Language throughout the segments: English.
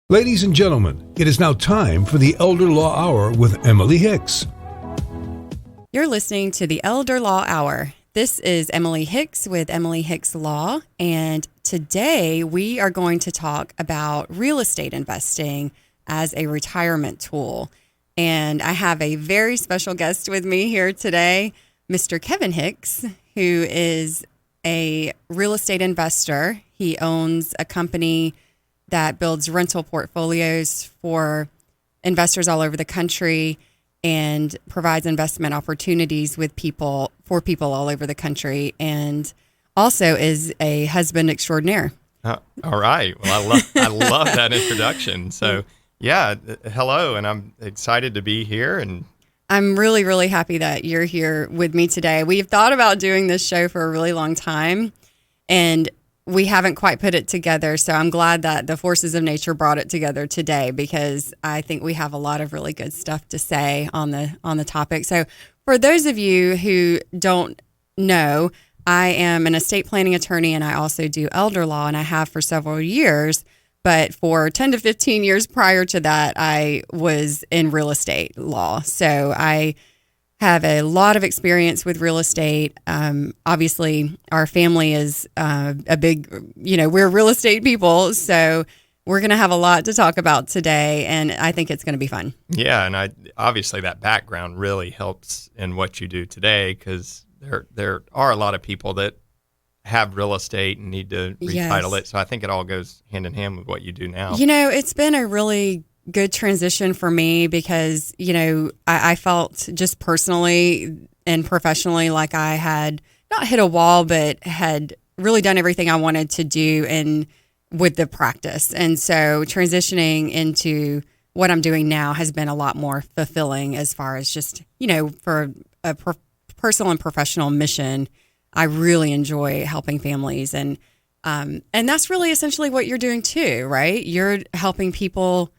Ladies and gentlemen, it is now time for the Elder Law Hour with Emily Hicks. You're listening to the Elder Law Hour. This is Emily Hicks with Emily Hicks Law, and today we are going to talk about real estate investing as a retirement tool. And I have a very special guest with me here today, Mr. Kevin Hicks, who is a real estate investor. He owns a company that builds rental portfolios for investors all over the country and provides investment opportunities for people all over the country, and also is a husband extraordinaire. All right. Well, I love that introduction. So, yeah, hello, and I'm excited to be here. And I'm really, really happy that you're here with me today. We've thought about doing this show for a really long time, and we haven't quite put it together. So I'm glad that the forces of nature brought it together today, because I think we have a lot of really good stuff to say on the topic. So for those of you who don't know, I am an estate planning attorney, and I also do elder law, and I have for several years. But for 10 to 15 years prior to that, I was in real estate law. So I have a lot of experience with real estate. Obviously, our family is a big, we're real estate people. So we're going to have a lot to talk about today, and I think it's going to be fun. Yeah, and obviously that background really helps in what you do today, because there are a lot of people that have real estate and need to retitle it. So I think it all goes hand in hand with what you do now. It's been a really good transition for me, because, I felt just personally and professionally like I had not hit a wall, but had really done everything I wanted to do and with the practice. And so transitioning into what I'm doing now has been a lot more fulfilling, as far as just, for a personal and professional mission. I really enjoy helping families, and that's really essentially what you're doing too, right? You're helping people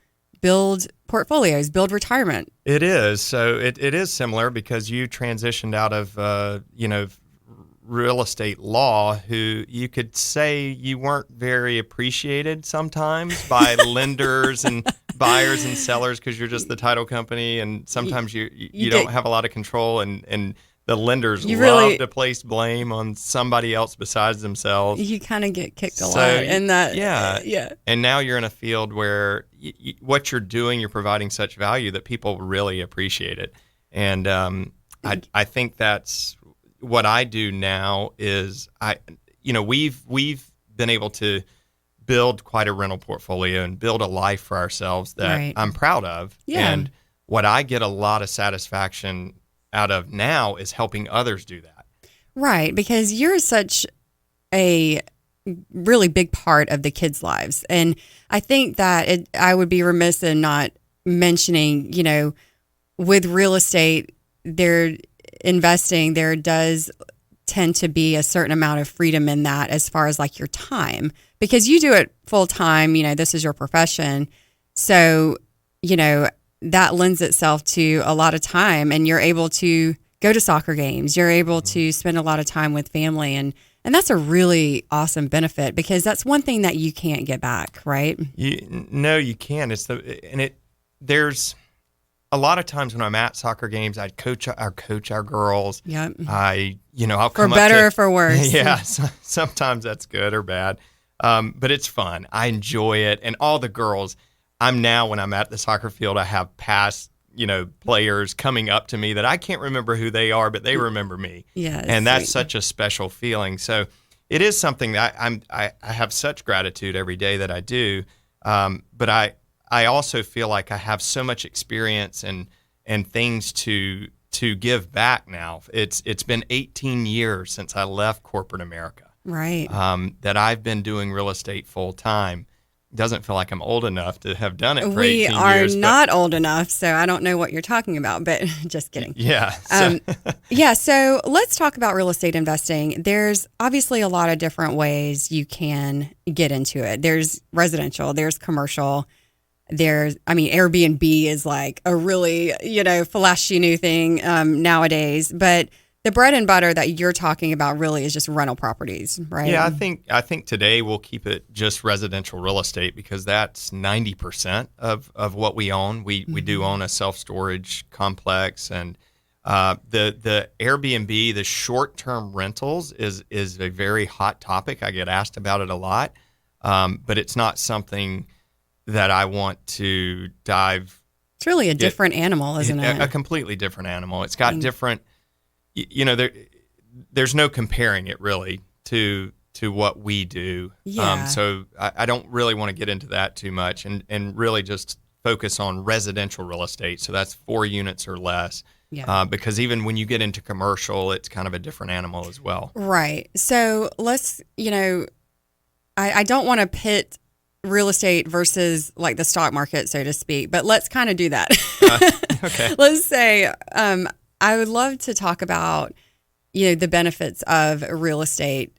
build portfolios, build retirement. It is. So it is similar, because you transitioned out of, real estate law, who you could say you weren't very appreciated sometimes by lenders and buyers and sellers, because you're just the title company, and sometimes you don't have a lot of control, and the lenders love to place blame on somebody else besides themselves. You kind of get kicked a lot in that. Yeah. And now you're in a field where what you're doing, you're providing such value that people really appreciate it. And I think that's what I do now. Is we've been able to build quite a rental portfolio and build a life for ourselves that I'm proud of. Yeah. And what I get a lot of satisfaction out of now is helping others do that. Right, because you're such a really big part of the kids' lives. And I think that I would be remiss in not mentioning, with real estate, there does tend to be a certain amount of freedom in that, as far as like your time, because you do it full time, this is your profession. So, that lends itself to a lot of time, and you're able to go to soccer games. You're able to spend a lot of time with family, and that's a really awesome benefit, because that's one thing that you can't get back, right? No, you can't. There's a lot of times when I'm at soccer games, I coach our girls. Yep. I'll come for better or for worse. Yeah, sometimes that's good or bad, but it's fun. I enjoy it, and all the girls. When I'm at the soccer field, I have past, players coming up to me that I can't remember who they are, but they remember me. Yeah, and that's such a special feeling. So it is something that I have such gratitude every day that I do. But I also feel like I have so much experience and things to give back now. It's been 18 years since I left corporate America. Right. That I've been doing real estate full time. Doesn't feel like I'm old enough to have done it for 18 years. We are not old enough, so I don't know what you're talking about, but just kidding. Yeah. So let's talk about real estate investing. There's obviously a lot of different ways you can get into it. There's residential, there's commercial, Airbnb is like a really, flashy new thing nowadays, but the bread and butter that you're talking about really is just rental properties, right? Yeah, I think today we'll keep it just residential real estate because that's 90% of what we own. We do own a self-storage complex, and the Airbnb, the short-term rentals is a very hot topic. I get asked about it a lot, but it's not something that I want to dive. It's really a different animal, isn't it? A completely different animal. It's got different. There's no comparing it really to what we do. Yeah. So I don't really want to get into that too much and really just focus on residential real estate. So that's 4 units or less. Yeah. Because even when you get into commercial, it's kind of a different animal as well. Right. So let's, I don't want to pit real estate versus like the stock market, so to speak, but let's kind of do that. Okay. Let's say, I would love to talk about, the benefits of real estate,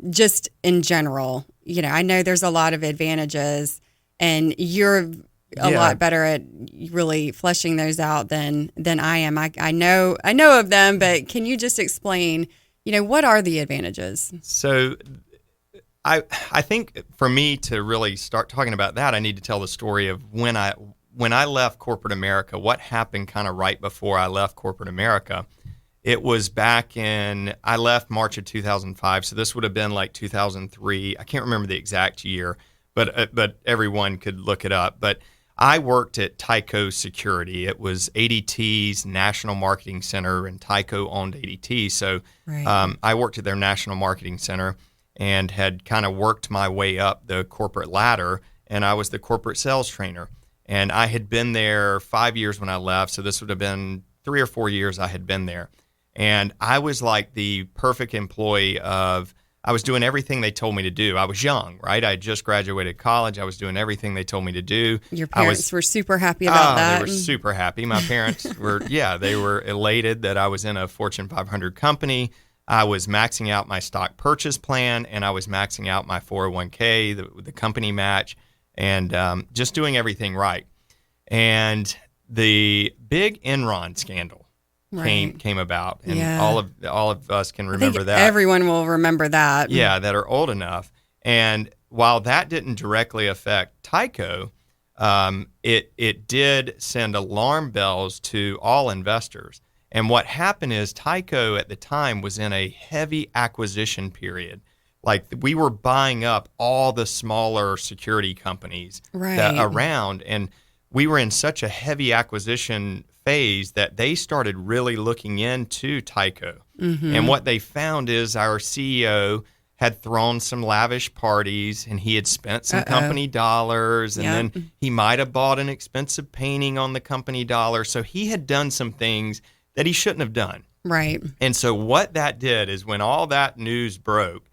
just in general. I know there's a lot of advantages, and you're a lot better at really fleshing those out than I am. I know of them, but can you just explain, what are the advantages? So I think for me to really start talking about that, I need to tell the story of when I left corporate America, what happened kind of right before I left corporate America. It was I left March of 2005, so this would have been like 2003. I can't remember the exact year, but everyone could look it up. But I worked at Tyco Security. It was ADT's National Marketing Center, and Tyco owned ADT. So right. I worked at their National Marketing Center and had kind of worked my way up the corporate ladder, and I was the corporate sales trainer. And I had been there 5 years when I left, so this would have been 3 or 4 years I had been there. And I was like the perfect employee I was doing everything they told me to do. I was young, right? I had just graduated college. I was doing everything they told me to do. Your parents were super happy about that. They were super happy. My parents were, they were elated that I was in a Fortune 500 company. I was maxing out my stock purchase plan, and I was maxing out my 401k, the company match, and just doing everything right. And the big Enron scandal came about, and all of us can remember that. Everyone will remember that. Yeah, that are old enough. And while that didn't directly affect Tyco, it did send alarm bells to all investors. And what happened is Tyco at the time was in a heavy acquisition period. Like we were buying up all the smaller security companies around, and we were in such a heavy acquisition phase that they started really looking into Tyco. Mm-hmm. And what they found is our CEO had thrown some lavish parties, and he had spent some company dollars, and then he might have bought an expensive painting on the company dollar. So he had done some things that he shouldn't have done. Right. And so what that did is when all that news broke,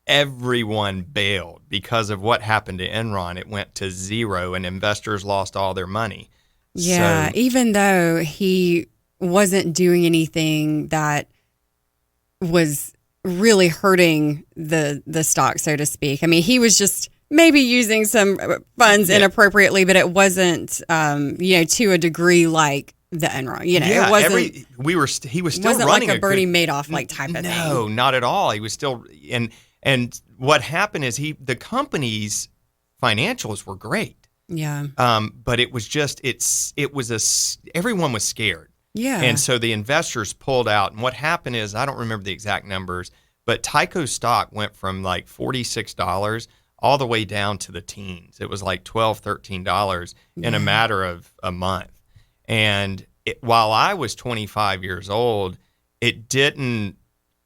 everyone bailed because of what happened to Enron. It went to zero, and investors lost all their money. Yeah, so, even though he wasn't doing anything that was really hurting the stock, so to speak. I mean, he was just maybe using some funds inappropriately, but it wasn't, to a degree like the Enron. It wasn't. He was still wasn't running like a Bernie Madoff type of thing. No, not at all. He was still and what happened is the company's financials were great. Yeah. But it was just everyone was scared. Yeah. And so the investors pulled out. And what happened is, I don't remember the exact numbers, but Tyco stock went from like $46 all the way down to the teens. It was like $12, $13 in a matter of a month. And while I was 25 years old, it didn't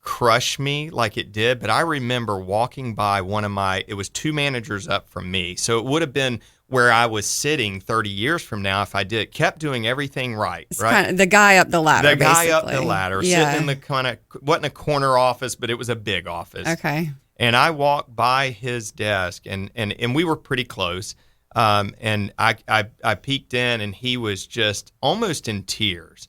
crush me like it did. But I remember walking by it was 2 managers up from me. So it would have been where I was sitting 30 years from now if I kept doing everything right. It's kind of the guy up the ladder. The guy up the ladder, sitting in the wasn't a corner office, but it was a big office. Okay. And I walked by his desk, and we were pretty close. And I peeked in, and he was just almost in tears,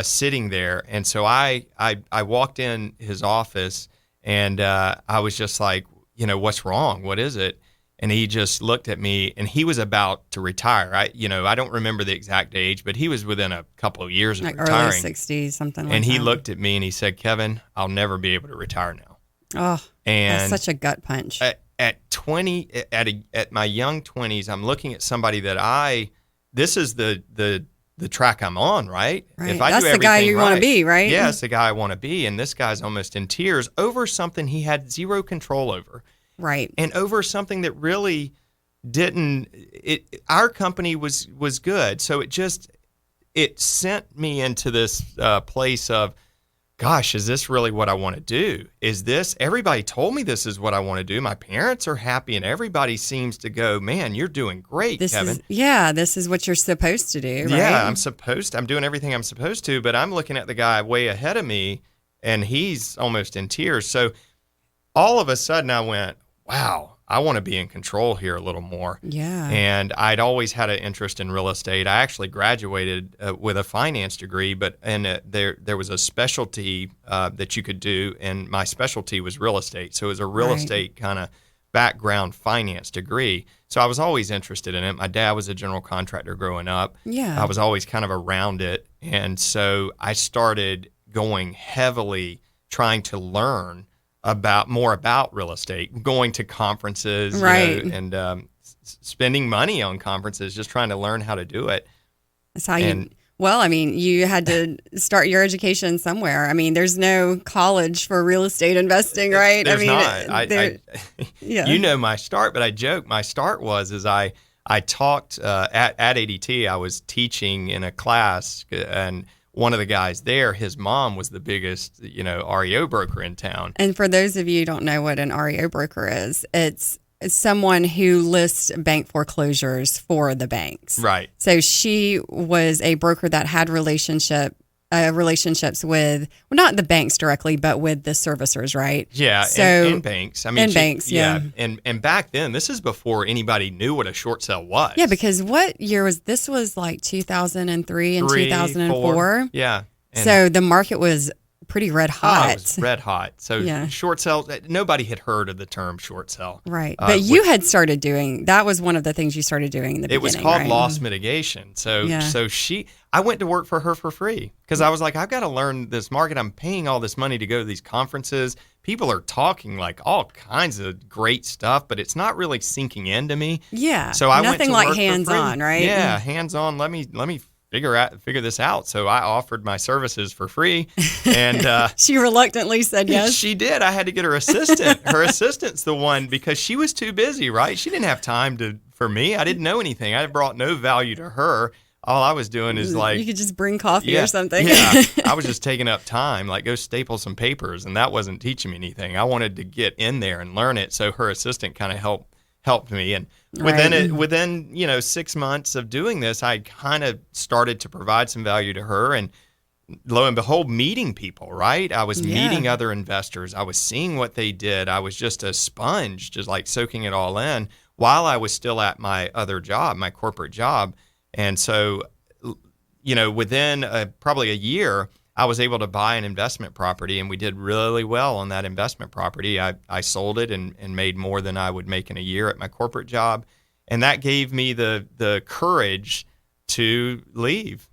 sitting there. And so I walked in his office, and I was just like, what's wrong? What is it? And he just looked at me, and he was about to retire. I don't remember the exact age, but he was within a couple of years of like retiring. early 60s, something like that. And he looked at me and he said, "Kevin, I'll never be able to retire now." Oh, and that's such a gut punch. At 20, at my young 20s, I'm looking at somebody that this is the track I'm on, right? Right. If I That's do the guy you right, want to be, right? Yeah, it's the guy I want to be. And this guy's almost in tears over something he had zero control over. Right. And over something that really our company was good. So it sent me into this place of, gosh, is this really what I want to do? Everybody told me this is what I want to do. My parents are happy, and everybody seems to go, man, you're doing great, Kevin. This is what you're supposed to do, right? Yeah, I'm doing everything I'm supposed to, but I'm looking at the guy way ahead of me, and he's almost in tears. So all of a sudden I went, wow, I want to be in control here a little more. Yeah. And I'd always had an interest in real estate. I actually graduated with a finance degree, but there was a specialty that you could do, and my specialty was real estate. So it was a real estate kind of background finance degree. So I was always interested in it. My dad was a general contractor growing up. Yeah. I was always kind of around it. And so I started going heavily trying to learn more about real estate, going to conferences, right, and spending money on conferences, just trying to learn how to do it. That's how you had to start your education somewhere. I mean, there's no college for real estate investing, right? There's not. Yeah. You know my start, but I joke. My start was I taught at ADT. I was teaching in a class, and one of the guys there, his mom was the biggest, REO broker in town. And for those of you who don't know what an REO broker is, it's someone who lists bank foreclosures for the banks. Right. So she was a broker that had relationships with, well, not the banks directly, but with the servicers, right? Yeah, so, and banks. I mean, banks, yeah. And back then, this is before anybody knew what a short sale was. Yeah, because what year was this? Was like 2003 and 2004. 4. Yeah. So the market was pretty red hot. It was red hot. So short sale, nobody had heard of the term short sale. Right. But you had started doing, that was one of the things you started doing in the beginning. It was called loss mitigation. So I went to work for her for free because I was like, I've got to learn this market. I'm paying all this money to go to these conferences. People are talking like all kinds of great stuff, but it's not really sinking into me. Yeah. So I went to like work hands-on, right? Yeah, hands-on. Let me figure this out. So I offered my services for free, and she reluctantly said yes. She did. I had to get her assistant. Her assistant's the one because she was too busy, right? She didn't have time for me. I didn't know anything. I brought no value to her. All I was doing is like, you could just bring coffee or something. Yeah, I was just taking up time, like go staple some papers, and that wasn't teaching me anything. I wanted to get in there and learn it. So her assistant kind of helped me, and within 6 months of doing this, I kind of started to provide some value to her, and lo and behold, meeting people, right? I was meeting other investors. I was seeing what they did. I was just a sponge, just like soaking it all in while I was still at my other job, my corporate job. And so, within probably a year, I was able to buy an investment property, and we did really well on that investment property. I sold it and made more than I would make in a year at my corporate job. And that gave me the courage to leave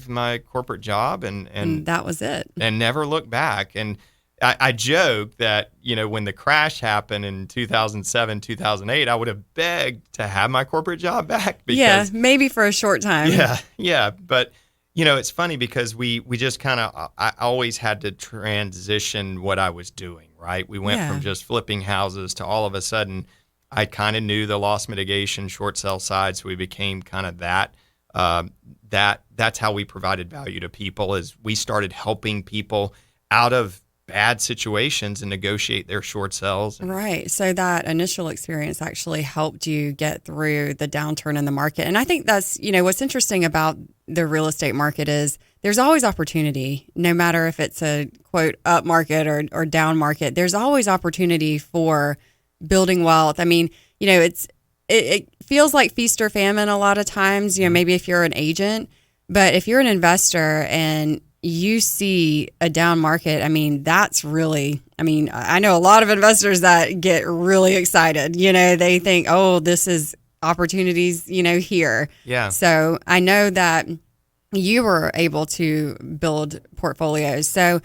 my corporate job and that was it. And never look back. And I joke that, when the crash happened in 2007, 2008, I would have begged to have my corporate job back. Because, maybe for a short time. Yeah. But, it's funny because we just I always had to transition what I was doing, right? We went from just flipping houses to all of a sudden I kind of knew the loss mitigation short sale side. So we became kind of that. That's how we provided value to people, is we started helping people out of bad situations and negotiate their short sales. Right. So that initial experience actually helped you get through the downturn in the market. And I think that's, what's interesting about the real estate market is there's always opportunity, no matter if it's a quote up market or down market. There's always opportunity for building wealth. I mean, it feels like feast or famine a lot of times, maybe if you're an agent, but if you're an investor and you see a down market, I mean, that's really, I mean, I know a lot of investors that get really excited. You know, they think, oh, this is opportunities, you know, here. Yeah. So I know that you were able to build portfolios. So,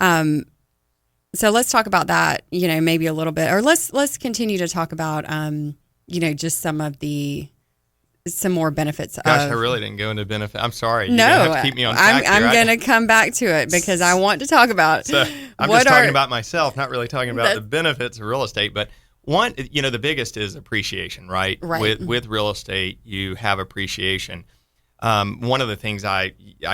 so let's talk about that, you know, maybe a little bit, or let's continue to talk about, you know, just some more benefits. Gosh, I really didn't go into benefit. I'm sorry. No, you're gonna have to keep me on track I'm here. going to come back to it because I want to talk about. So I'm just talking about myself, not really talking about the benefits of real estate. But one, you know, the biggest is appreciation, right? Right. With real estate, you have appreciation. One of the things I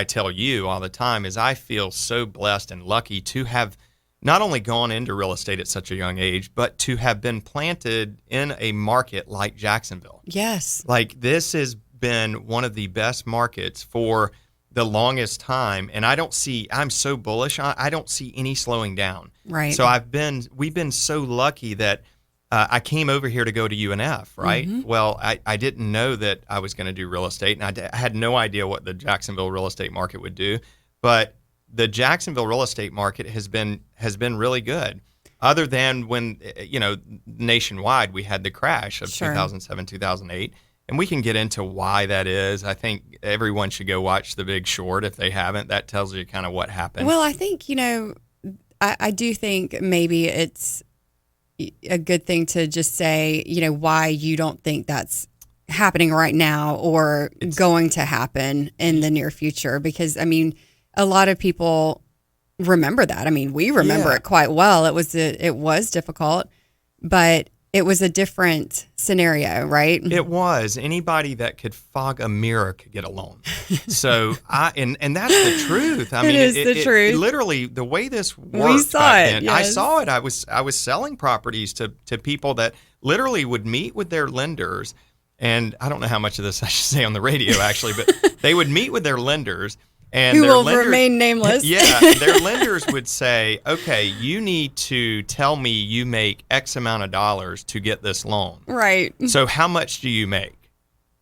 tell you all the time is I feel so blessed and lucky to have not only gone into real estate at such a young age, but to have been planted in a market like Jacksonville. Yes. Like, this has been one of the best markets for the longest time. And I'm so bullish. I don't see any slowing down. Right. So we've been so lucky that I came over here to go to UNF, right? Mm-hmm. Well, I didn't know that I was going to do real estate, and I had no idea what the Jacksonville real estate market would do. But the Jacksonville real estate market has been really good, other than when, you know, nationwide we had the crash of 2007, 2008. And we can get into why that is. I think everyone should go watch The Big Short if they haven't. That tells you kind of what happened. Well, I think, you know, I do think maybe it's a good thing to just say, you know, why you don't think that's happening right now or going to happen in the near future. Because, I mean, a lot of people remember that. I mean, we remember it quite well. It was difficult, but it was a different scenario, right? It was. Anybody that could fog a mirror could get a loan. So and that's the truth. I mean, it is the truth. Literally, the way this worked. We saw it. Yes. I saw it. I was selling properties to people that literally would meet with their lenders, and I don't know how much of this I should say on the radio actually, but they would meet with their lenders. And who their will lenders, remain nameless. Yeah, their lenders would say, okay, you need to tell me you make X amount of dollars to get this loan. Right. So how much do you make?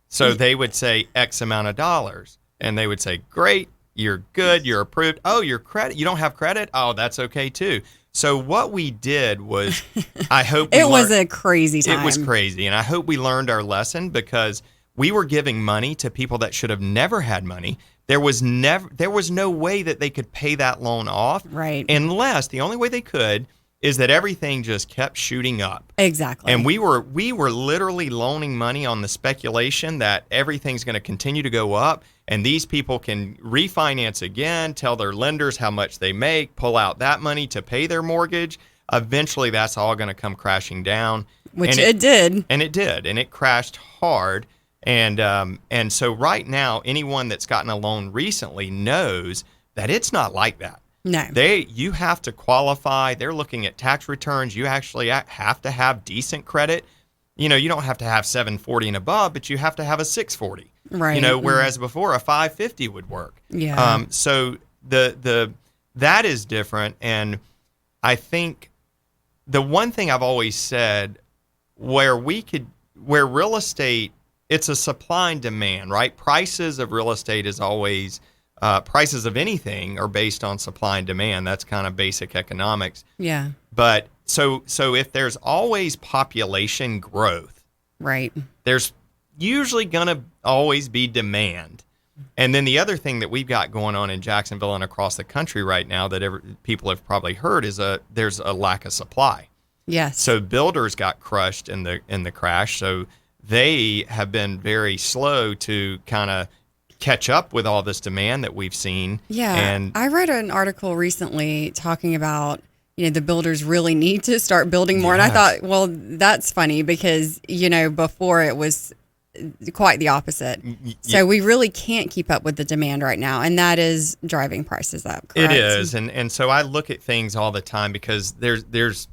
So they would say X amount of dollars. And they would say, great, you're good, you're approved. Oh, your credit, you don't have credit? Oh, that's okay too. So what we did was, I hope we was a crazy time. It was crazy. And I hope we learned our lesson, because we were giving money to people that should have never had money. There was no way that they could pay that loan off. Right. Unless the only way they could is that everything just kept shooting up. Exactly. And we were literally loaning money on the speculation that everything's going to continue to go up, and these people can refinance again, tell their lenders how much they make, pull out that money to pay their mortgage. Eventually that's all going to come crashing down. Which it did. And it did. And it crashed hard. And so right now, anyone that's gotten a loan recently knows that it's not like that. No. You have to qualify. They're looking at tax returns. You actually have to have decent credit. You know, you don't have to have 740 and above, but you have to have a 640. Right. You know, whereas before a 550 would work. Yeah. So that is different. And I think the one thing I've always said, where real estate, it's a supply and demand, right? Prices of real estate is always, prices of anything are based on supply and demand. That's kind of basic economics. Yeah. But so if there's always population growth, right, there's usually going to always be demand. And then the other thing that we've got going on in Jacksonville and across the country right now that people have probably heard is there's a lack of supply. Yes. So builders got crushed in the crash. So they have been very slow to kind of catch up with all this demand that we've seen. Yeah. And I read an article recently talking about, you know, the builders really need to start building more. Yes. And I thought, well, that's funny because, you know, before it was quite the opposite. So we really can't keep up with the demand right now. And that is driving prices up. Correct? It is. And so I look at things all the time because there's,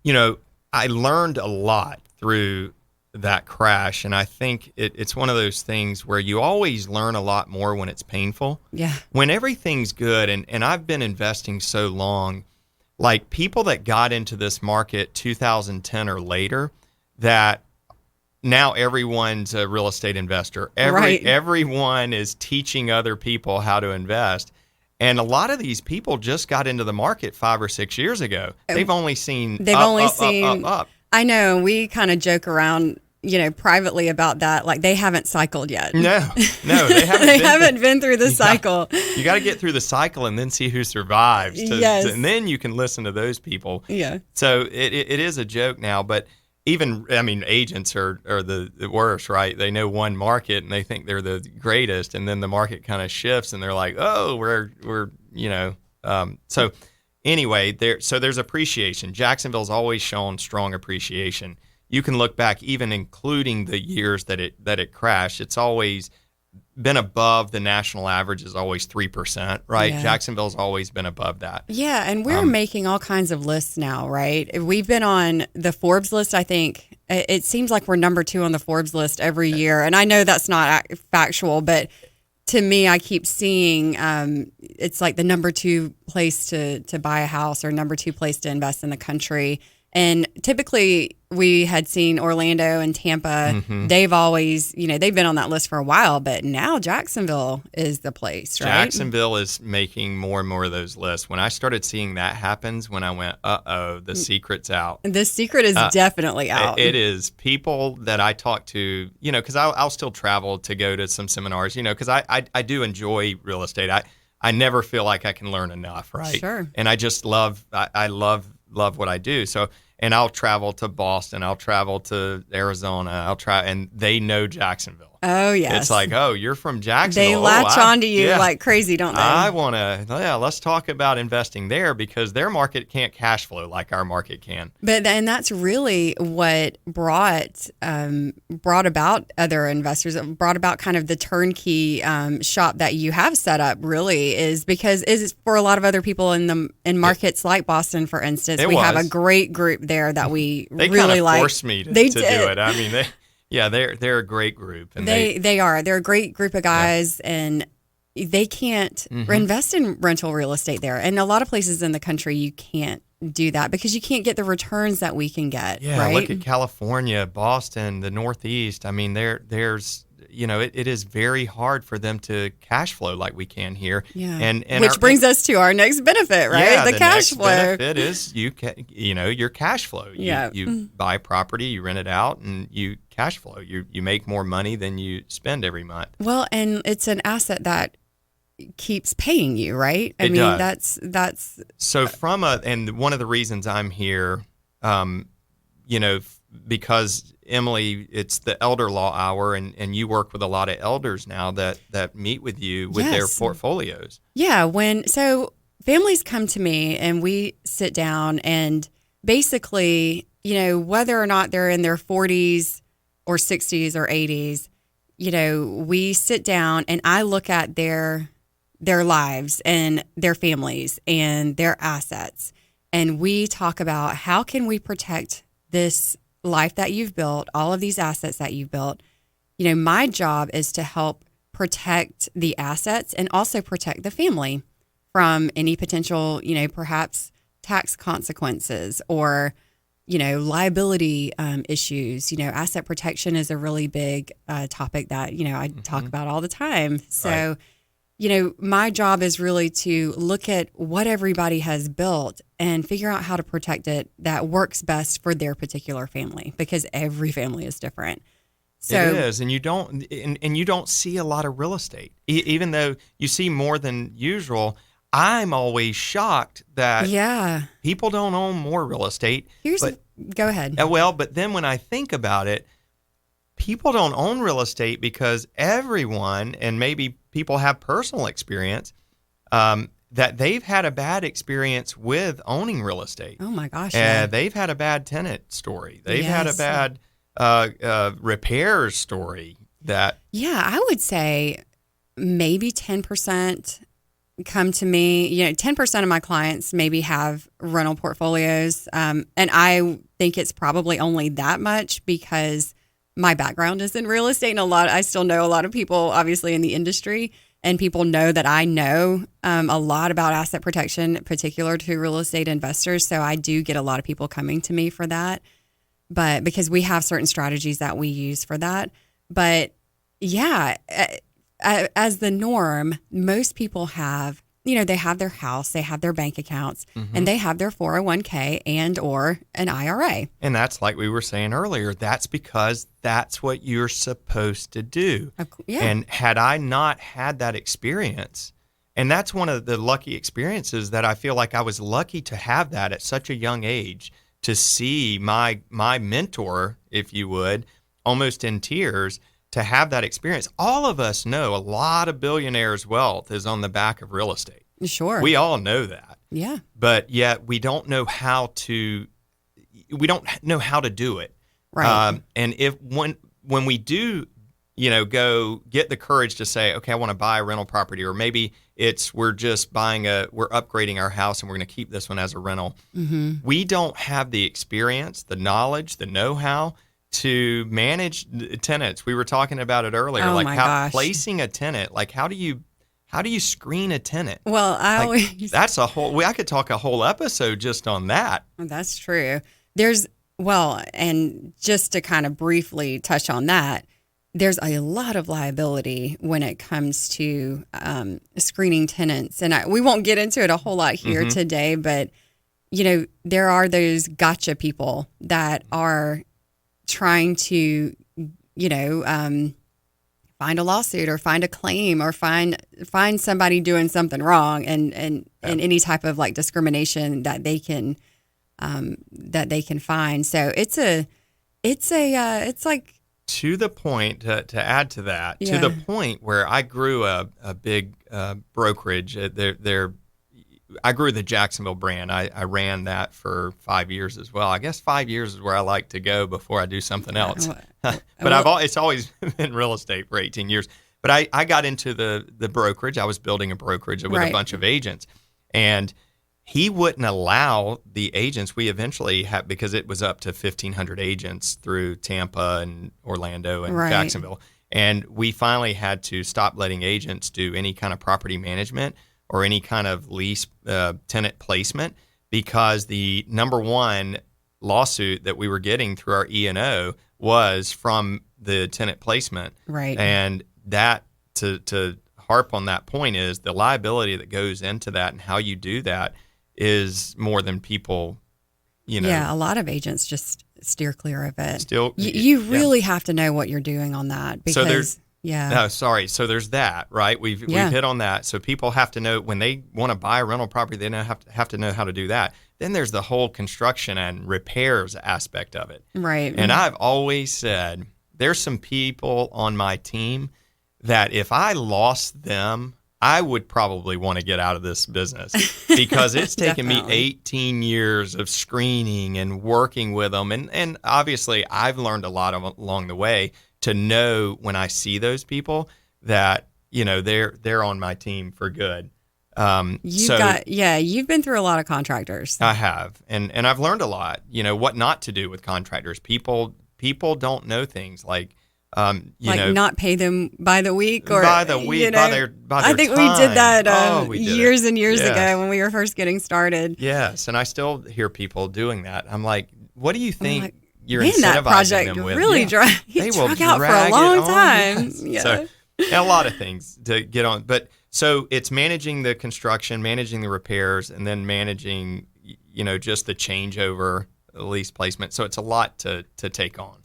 you know, I learned a lot through that crash. And I think it's one of those things where you always learn a lot more when it's painful. Yeah. When everything's good, and I've been investing so long, like people that got into this market 2010 or later, that now everyone's a real estate investor. Right. Everyone is teaching other people how to invest. And a lot of these people just got into the market 5 or 6 years ago. They've only seen up. I know. We kind of joke around, privately about that. Like they haven't cycled yet. No, they haven't. They haven't been through the cycle. You got to get through the cycle and then see who survives. Yes. And then you can listen to those people. Yeah. So it is a joke now, but agents are the worst, right? They know one market and they think they're the greatest, and then the market kind of shifts and they're like, oh, so anyway, there's appreciation. Jacksonville's always shown strong appreciation. You can look back, even including the years that it crashed, it's always been above the national average, is always 3%, right? Yeah. Jacksonville's always been above that. Yeah, and we're making all kinds of lists now, right? We've been on the Forbes list, I think. It seems like we're number 2 on the Forbes list every year. And I know that's not factual, but to me, I keep seeing it's like the number 2 place to buy a house or number 2 place to invest in the country. And typically we had seen Orlando and Tampa. Mm-hmm. They've always, they've been on that list for a while, but now Jacksonville is the place, right? Jacksonville is making more and more of those lists. When I started seeing that happens, when I went, the secret's out. The secret is definitely out. It is. People that I talk to, because I'll still travel to go to some seminars, because I do enjoy real estate. I never feel like I can learn enough, right? Sure. And I just love what I do. So, and I'll travel to Boston, I'll travel to Arizona, and they know Jacksonville. Oh, yes. It's like, oh, you're from Jacksonville. They latch on to you like crazy, don't they? Let's talk about investing there because their market can't cash flow like our market can. And that's really what brought about other investors, brought about kind of the turnkey shop that you have set up really is because is for a lot of other people in markets like Boston, for instance. We have a great group there that we really like. They kind of forced me to do it. I mean, they're a great group. And they are. They're a great group of guys, and they can't invest in rental real estate there. And a lot of places in the country, you can't do that because you can't get the returns that we can get. Yeah, right? Look at California, Boston, the Northeast. I mean, there's it is very hard for them to cash flow like we can here. Yeah, and which brings us to our next benefit, right? Yeah, the cash next flow benefit is your cash flow. You buy property, you rent it out, and you cash flow. You make more money than you spend every month. Well, and it's an asset that keeps paying you, right? It does. That's so and one of the reasons I'm here, because Emily, it's the elder law hour, and you work with a lot of elders now that meet with you with their portfolios. Yeah, so families come to me and we sit down and basically, whether or not they're in their 40s or 60s or 80s, we sit down and I look at their lives and their families and their assets, and we talk about how can we protect this life that you've built, all of these assets that you've built. My job is to help protect the assets and also protect the family from any potential, perhaps tax consequences or, liability issues. Asset protection is a really big topic that, I talk about all the time. So, my job is really to look at what everybody has built and figure out how to protect it that works best for their particular family, because every family is different. So, it is, and you don't see a lot of real estate, even though you see more than usual. I'm always shocked that people don't own more real estate. Go ahead. Well, but then when I think about it, people don't own real estate because everyone, and maybe people have personal experience, that they've had a bad experience with owning real estate. Oh my gosh! Yeah. They've had a bad tenant story. They've had a bad repairs story. I would say maybe 10% come to me. 10% of my clients maybe have rental portfolios, and I think it's probably only that much because my background is in real estate, and I still know a lot of people, obviously, in the industry, and people know that I know a lot about asset protection, particular to real estate investors. So I do get a lot of people coming to me for that, but because we have certain strategies that we use for that. But yeah, as the norm, most people have they have their house, they have their bank accounts, and they have their 401k and or an IRA. And that's like we were saying earlier, that's because that's what you're supposed to do. Yeah. And had I not had that experience, and that's one of the lucky experiences that I feel like I was lucky to have that at such a young age, to see my mentor, if you would, almost in tears, to have that experience. All of us know a lot of billionaires' wealth is on the back of real estate. Sure. We all know that. Yeah. But yet we don't know how to do it. Right. And when we do, go get the courage to say, okay, I want to buy a rental property, or maybe we're just we're upgrading our house and we're going to keep this one as a rental. Mm-hmm. We don't have the experience, the knowledge, the know-how to manage tenants. We were talking about it earlier, Oh like my how gosh. placing a tenant, like how do you screen a tenant? Well, That's I could talk a whole episode just on that. That's true. And just to kind of briefly touch on that, there's a lot of liability when it comes to screening tenants. And we won't get into it a whole lot here today, but, there are those gotcha people that are trying to, find a lawsuit or find a claim or find somebody doing something wrong and any type of like discrimination that they can find. So it's like, to the point, to add to that, to the point where I grew a big brokerage. I grew the Jacksonville brand. I ran that for 5 years as well. I guess 5 years is where I like to go before I do something else. But it's always been real estate for 18 years. But I got into the brokerage. I was building a brokerage with a bunch of agents. And he wouldn't allow the agents. We eventually had, because it was up to 1,500 agents through Tampa and Orlando and Jacksonville. And we finally had to stop letting agents do any kind of property management or any kind of lease tenant placement, because the number one lawsuit that we were getting through our E&O was from the tenant placement. Right. And that, to harp on that point, is the liability that goes into that and how you do that is more than people, Yeah, a lot of agents just steer clear of it. Still, you really have to know what you're doing on that, because No, sorry. So there's that, right? We've hit on that. So people have to know when they want to buy a rental property, they have to know how to do that. Then there's the whole construction and repairs aspect of it. Right. And I've always said there's some people on my team that if I lost them, I would probably want to get out of this business, because it's taken me 18 years of screening and working with them. And obviously I've learned a lot along the way to know when I see those people that, they're on my team for good. You've been through a lot of contractors. I have. And I've learned a lot, what not to do with contractors. People don't know things like, not pay them by the week or by the week, by their I think time. we did that We did years and years ago when we were first getting started. Yes, and I still hear people doing that. I'm like, what do you think you're incentivizing that project them with? Really drag out for a long time. Yes. Yeah. So, and a lot of things to get on. But so it's managing the construction, managing the repairs, and then managing, just the changeover, lease placement. So it's a lot to take on.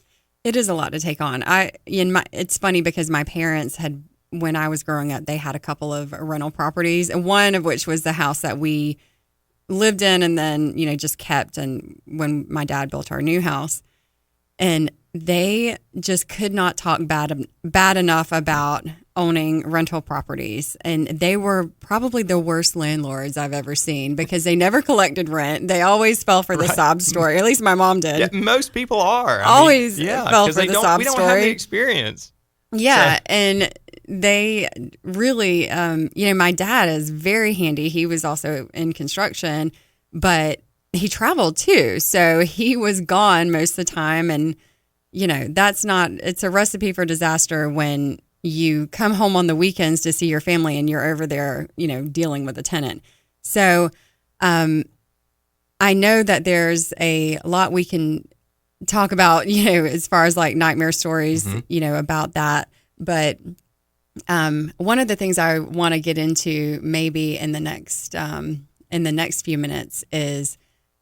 It is a lot to take on. It's funny because my parents had, when I was growing up, they had a couple of rental properties, and one of which was the house that we lived in and then, just kept. And when my dad built our new house, and they just could not talk bad enough about owning rental properties. And they were probably the worst landlords I've ever seen, because they never collected rent. They always fell for the sob story. At least my mom did. Yeah, most people are. Always fell for the sob story. We don't have the experience. Yeah, so. And they really, my dad is very handy. He was also in construction, but he traveled too. So he was gone most of the time. And, it's a recipe for disaster when you come home on the weekends to see your family and you're over there, dealing with a tenant. So I know that there's a lot we can talk about, as far as like nightmare stories, about that. But One of the things I want to get into maybe in the next few minutes is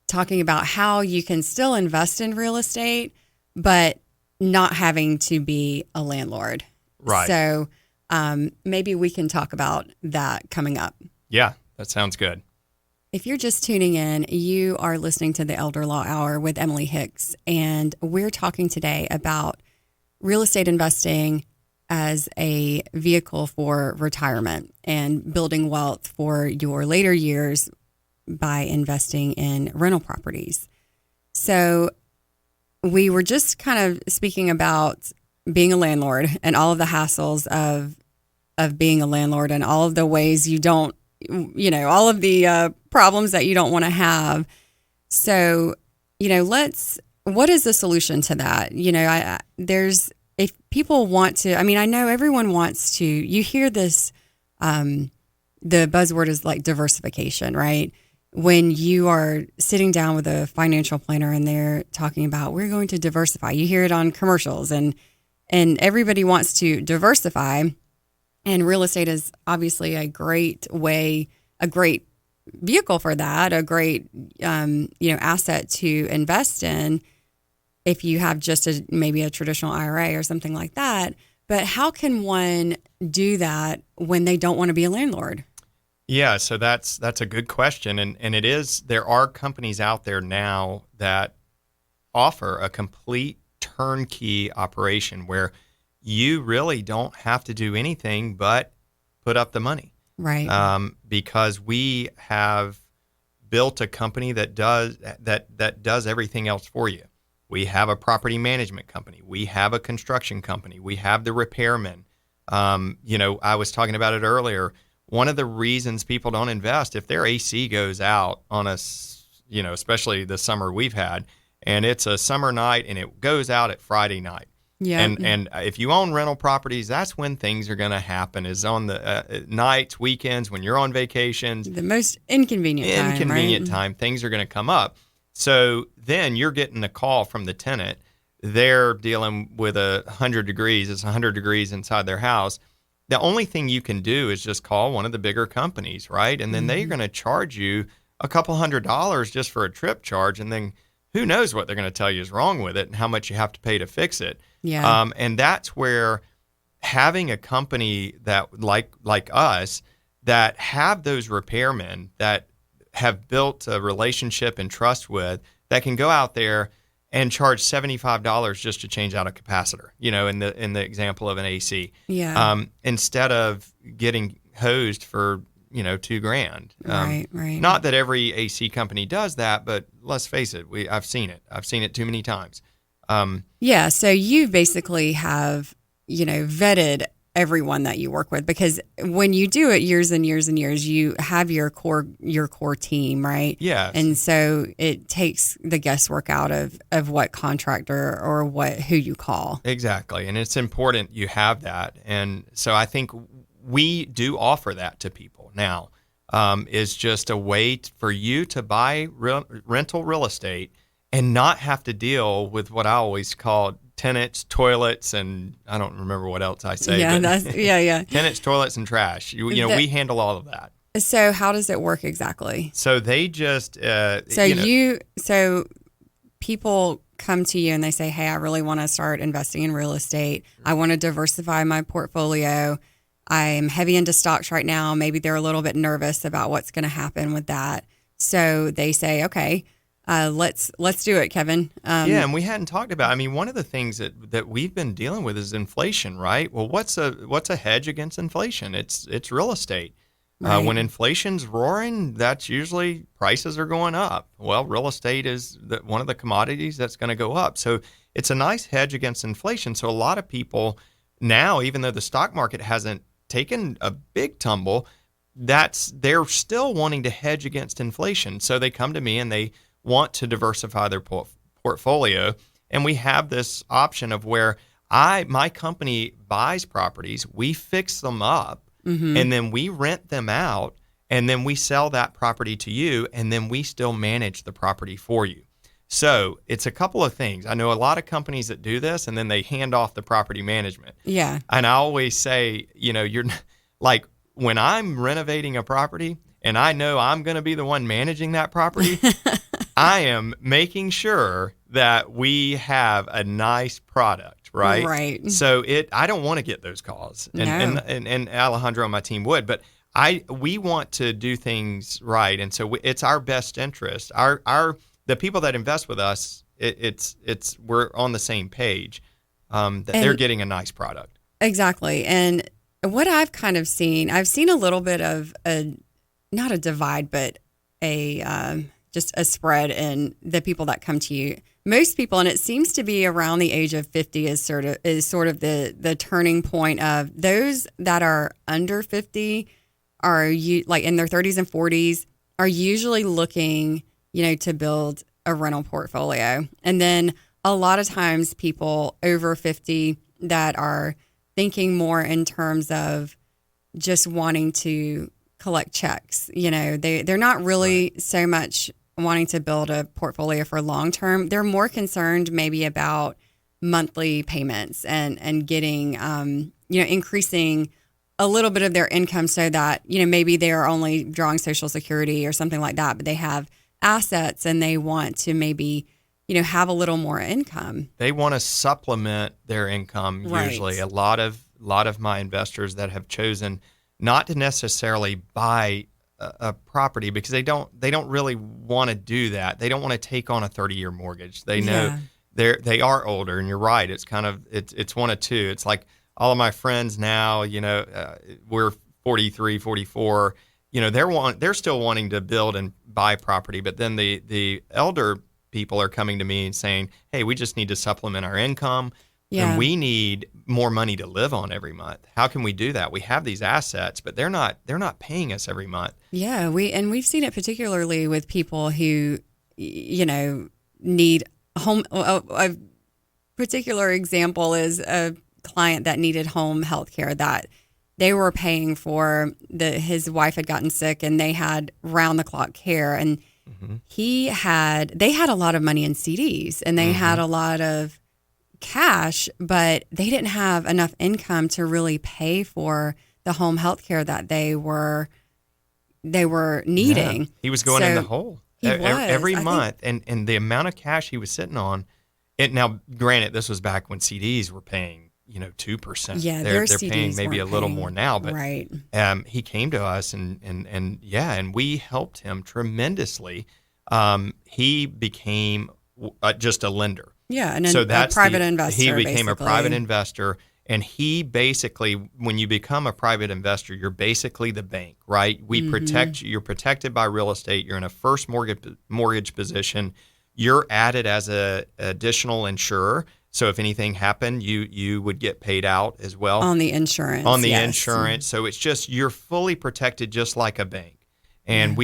talking about how you can still invest in real estate, but not having to be a landlord. Right. So maybe we can talk about that coming up. Yeah, that sounds good. If you're just tuning in, you are listening to the Elder Law Hour with Emily Hicks, and we're talking today about real estate investing as a vehicle for retirement and building wealth for your later years by investing in rental properties. So we were just kind of speaking about being a landlord and all of the hassles of being a landlord and all of the ways you don't, all of the problems that you don't want to have. So, what is the solution to that? If people want to, I know everyone wants to, you hear this, the buzzword is like diversification, right? When you are sitting down with a financial planner and they're talking about, we're going to diversify, you hear it on commercials and everybody wants to diversify. And real estate is obviously a great way, a great vehicle for that, a great, asset to invest in if you have just maybe a traditional IRA or something like that. But how can one do that when they don't want to be a landlord? Yeah, so that's a good question. And there are companies out there now that offer a complete turnkey operation where you really don't have to do anything but put up the money. Right. Because we have built a company that does everything else for you. We have a property management company. We have a construction company. We have the repairmen. I was talking about it earlier. One of the reasons people don't invest, if their AC goes out on especially the summer we've had, and it's a summer night and it goes out at Friday night. Yeah. And if you own rental properties, that's when things are going to happen, is on the nights, weekends, when you're on vacations. The most inconvenient time, things are going to come up. So then you're getting a call from the tenant. They're dealing with 100 degrees. It's 100 degrees inside their house. The only thing you can do is just call one of the bigger companies, right? And then they're going to charge you a couple $100 just for a trip charge. And then who knows what they're going to tell you is wrong with it and how much you have to pay to fix it. Yeah. And that's where having a company that like us that have those repairmen that have built a relationship and trust with, that can go out there and charge $75 just to change out a capacitor, in the example of an AC. Yeah. Instead of getting hosed for, $2,000. Right. Not that every AC company does that, but let's face it, I've seen it. I've seen it too many times. Yeah. So you basically have, vetted everyone that you work with, because when you do it years and years and years, you have your core team, right? Yes. And so it takes the guesswork out of what contractor or who you call. Exactly. And it's important you have that. And so I think we do offer that to people now, is just a way for you to buy rental real estate and not have to deal with what I always call tenants, toilets, and I don't remember what else I say. Yeah. Tenants, toilets, and trash. We handle all of that. So how does it work exactly? So they just so people come to you and they say, hey, I really want to start investing in real estate. I want to diversify my portfolio. I'm heavy into stocks right now. Maybe they're a little bit nervous about what's going to happen with that. So they say, okay, let's do it, Kevin. And we hadn't talked about, one of the things that we've been dealing with is inflation, right? Well, what's a hedge against inflation? It's real estate. Right. When inflation's roaring, that's usually prices are going up. Well, real estate is one of the commodities that's going to go up. So it's a nice hedge against inflation. So a lot of people now, even though the stock market hasn't taken a big tumble, they're still wanting to hedge against inflation. So they come to me and they want to diversify their portfolio. And we have this option of where my company buys properties, we fix them up, and then we rent them out, and then we sell that property to you, and then we still manage the property for you. So it's a couple of things. I know a lot of companies that do this, and then they hand off the property management. Yeah. And I always say, you're like, when I'm renovating a property and I know I'm going to be the one managing that property, I am making sure that we have a nice product, right? Right. So I don't want to get those calls, and Alejandro on my team would, but we want to do things right, and so it's our best interest. The people that invest with us, we're on the same page, that they're getting a nice product. Exactly. And what I've kind of seen, I've seen a little bit of not a divide, but just a spread in the people that come to you. Most people, and it seems to be around the age of 50 is sort of the turning point of those that are under 50 are like in their 30s and 40s are usually looking, to build a rental portfolio. And then a lot of times people over 50 that are thinking more in terms of just wanting to collect checks. They're not really so much wanting to build a portfolio for long term. They're more concerned maybe about monthly payments and getting, increasing a little bit of their income so that, maybe they are only drawing Social Security or something like that, but they have assets and they want to maybe, have a little more income. They want to supplement their income. Right. Usually a lot of my investors that have chosen not to necessarily buy a property because they don't really want to do that. They don't want to take on a 30-year mortgage. They know they are older, and you're right. It's kind of it's one of two. It's like all of my friends now, we're 43, 44, they're still wanting to build and buy property, but then the elder people are coming to me and saying, "Hey, we just need to supplement our income. Yeah. And we need more money to live on every month. How can we do that? We have these assets, but they're not paying us every month." Yeah, we've seen it particularly with people who, need home. A particular example is a client that needed home health care that they were paying for. His wife had gotten sick and they had round the clock care, and they had a lot of money in CDs and they had a lot of cash, but they didn't have enough income to really pay for the home health care that they were needing. Yeah. He was going in the hole every month, and the amount of cash he was sitting on. Now, granted, this was back when CDs were paying 2%. Yeah, they're CDs paying maybe a little more now, but right. He came to us and we helped him tremendously. He became just a lender. Yeah, and a private investor. He became basically. a private investor, and he basically, when you become a private investor, you're basically the bank, right? We protect you. You're protected by real estate. You're in a first mortgage position. You're added as a additional insurer. So if anything happened, you would get paid out as well on the insurance. Insurance. So it's just you're fully protected, just like a bank, and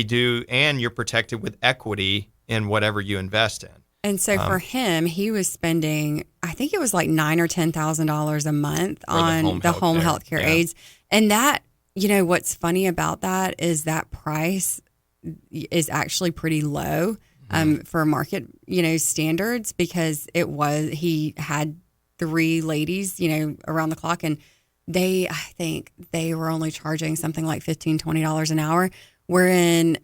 and you're protected with equity in whatever you invest in. And so for him, he was spending, I think it was like $9,000 or $10,000 a month on the home health care aids. And that, what's funny about that is that price is actually pretty low for market, standards, because he had 3 ladies, around the clock, and I think they were only charging something like $15, $20 an hour. Wherein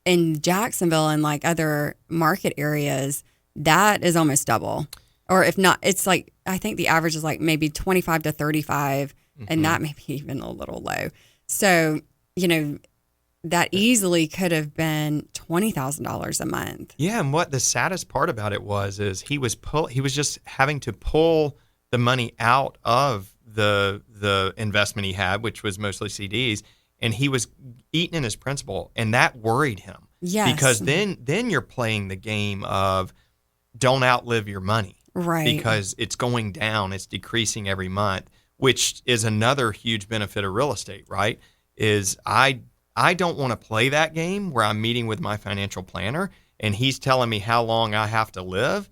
in Jacksonville and like other market areas, that is almost double. Or if not, it's like, I think the average is like maybe 25 to 35, and that may be even a little low. So, that easily could have been $20,000 a month. Yeah, and what the saddest part about it is he was just having to pull the money out of the investment he had, which was mostly CDs, and he was eating in his principal, and that worried him. Yes. Because then you're playing the game of don't outlive your money. Right. Because it's going down, it's decreasing every month, which is another huge benefit of real estate, right? Is I don't want to play that game where I'm meeting with my financial planner and he's telling me how long I have to live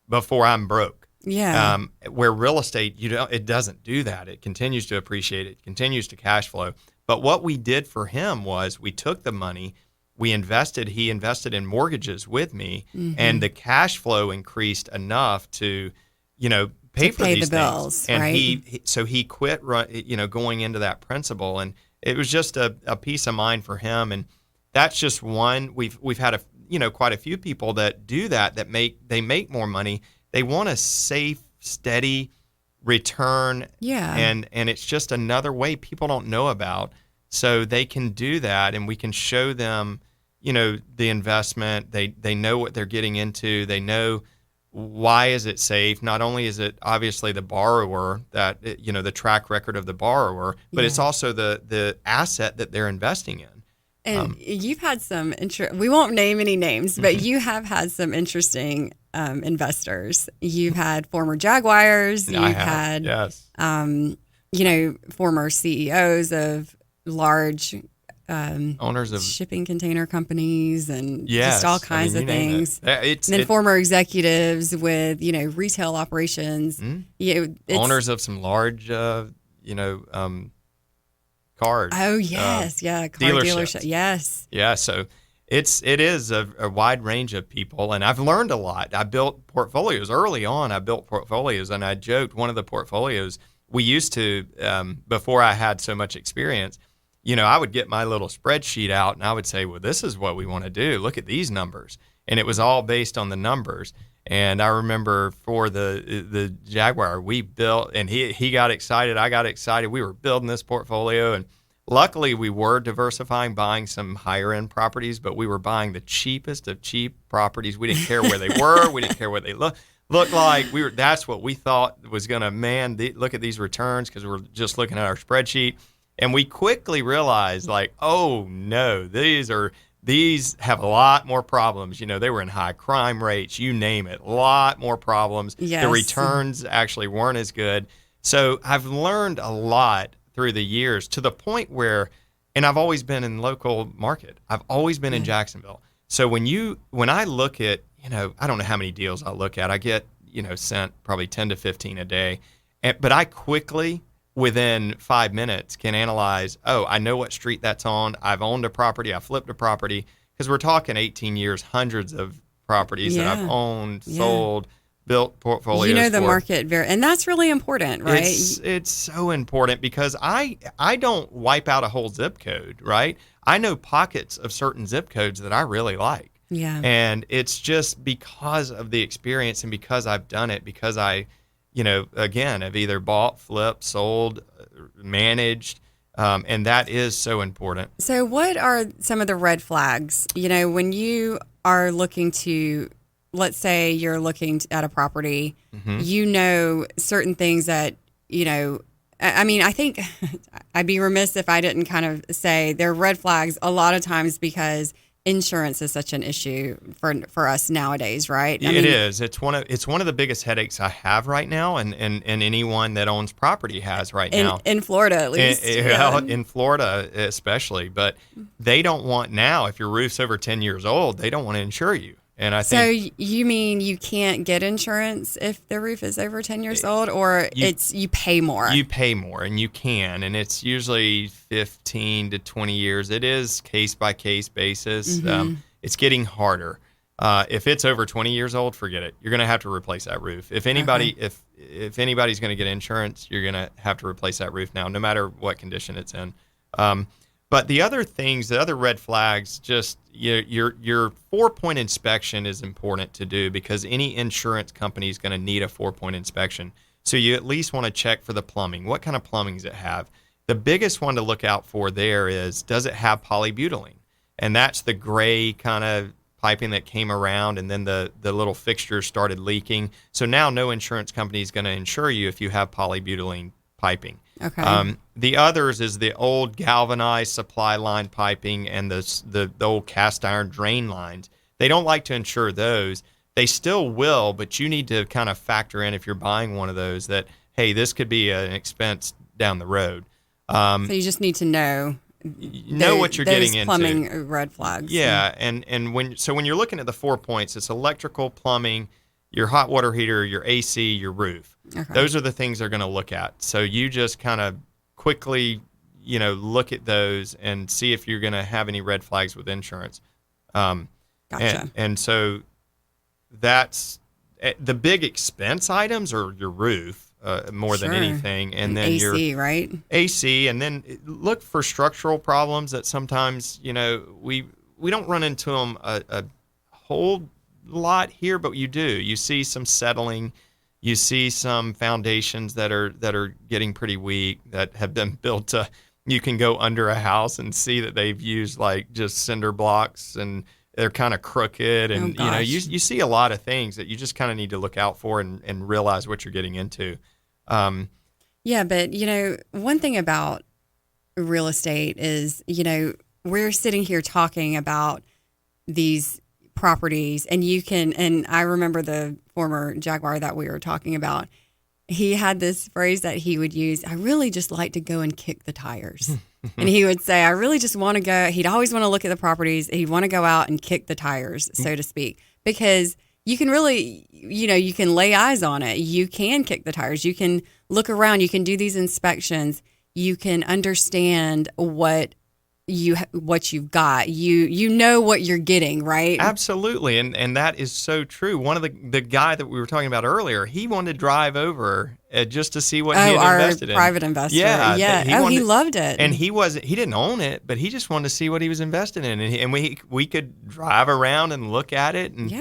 before I'm broke. Yeah. Where real estate, it doesn't do that. It continues to appreciate. It continues to cash flow. But what we did for him was we took the money, he invested in mortgages with me, and the cash flow increased enough to, pay for these the bills, things. And right? he quit, going into that principle, and it was just a peace of mind for him. And that's just one. We've had quite a few people that do that make more money. They want a safe, steady return. Yeah. And it's just another way people don't know about. So they can do that, and we can show them, the investment. They know what they're getting into. They know why is it safe. Not only is it obviously the borrower that, the track record of the borrower, but it's also the asset that they're investing in. And you've had some we won't name any names, but you have had some interesting investors. You've had former Jaguars. You've had, yes. Former CEOs of large owners of shipping container companies and yes. just all kinds of things. And then former executives with, retail operations. Owners of some large, cars. Oh, yes. Car dealership. Yes. Yeah. So it is a wide range of people. And I've learned a lot. I built portfolios early on. And I joked one of the portfolios we used to, before I had so much experience, I would get my little spreadsheet out and I would say, well, this is what we want to do. Look at these numbers. And it was all based on the numbers. And I remember for the Jaguar, we built, and he got excited. I got excited. We were building this portfolio. And luckily, we were diversifying, buying some higher end properties, but we were buying the cheapest of cheap properties. We didn't care where they were. We didn't care what they looked like. That's what we thought was going to, look at these returns, because we're just looking at our spreadsheet. And we quickly realized, oh no, these have a lot more problems. They were in high crime rates, you name it, a lot more problems. Yes. The returns actually weren't as good. So I've learned a lot through the years, to the point where, and I've always been in local market. I've always been in Jacksonville. So when I look at, I don't know how many deals I look at. I get, sent probably 10 to 15 a day. But I quickly, within 5 minutes, can analyze, I know what street that's on. I've owned a property. I flipped a property. Because we're talking 18 years, hundreds of properties that I've owned, sold, built portfolios the market and that's really important, right? It's so important, because I don't wipe out a whole zip code, right? I know pockets of certain zip codes that I really like. Yeah. And it's just because of the experience and because I've done it, because I again, I've either bought, flipped, sold, managed, and that is so important. So what are some of the red flags, when you are looking to, let's say you're looking at a property, certain things that, I think I'd be remiss if I didn't kind of say they're red flags a lot of times, because insurance is such an issue for us nowadays, right? It is. It's one of the biggest headaches I have right now, and anyone that owns property has right now. In Florida, at least. In Florida especially. But they don't want now, if your roof's over 10 years old, they don't want to insure you. And I think. So you mean you can't get insurance if the roof is over 10 years old, or you pay more? You pay more, and you can, and it's usually 15 to 20 years. It is case by case basis. It's getting harder. If it's over 20 years old, forget it. You're going to have to replace that roof. If anybody's going to get insurance, you're going to have to replace that roof now, no matter what condition it's in. But the other red flags, just your 4-point inspection is important to do, because any insurance company is going to need a 4-point inspection. So you at least want to check for the plumbing. What kind of plumbing does it have? The biggest one to look out for there is, does it have polybutylene? And that's the gray kind of piping that came around, and then the little fixtures started leaking. So now no insurance company is going to insure you if you have polybutylene piping. Okay. The others is the old galvanized supply line piping and the old cast iron drain lines. They don't like to insure those. They still will, but you need to kind of factor in, if you're buying one of those, that, hey, this could be an expense down the road. So you just need to know what you're getting into. Plumbing red flags. Yeah, and when you're looking at the 4 points, it's electrical, plumbing, your hot water heater, your AC, your roof. Okay. Those are the things they're going to look at. So you just kind of quickly, look at those and see if you're going to have any red flags with insurance. Gotcha. And so that's the big expense items are your roof more than anything. And then AC, right? AC, and then look for structural problems that sometimes, we don't run into them a whole lot here, but you do. You see some settling. You see some foundations that are getting pretty weak that have been built to. You can go under a house and see that they've used like just cinder blocks and they're kind of crooked, and you see a lot of things that you just kind of need to look out for and realize what you're getting into. Yeah, but one thing about real estate is we're sitting here talking about these properties, and I remember the former Jaguar that we were talking about. He had this phrase that he would use, I really just like to go and kick the tires. And he would say, I really just want to go. He'd always want to look at the properties. He'd want to go out and kick the tires, so to speak, because you can really, you can lay eyes on it. You can kick the tires. You can look around. You can do these inspections. You can understand what you've got. You know what you're getting, right? Absolutely, and that is so true. One of the guy that we were talking about earlier, he wanted to drive over just to see what he had invested in. Our private investor. Yeah. He loved it. And he didn't own it, but he just wanted to see what he was invested in. And we could drive around and look at it. And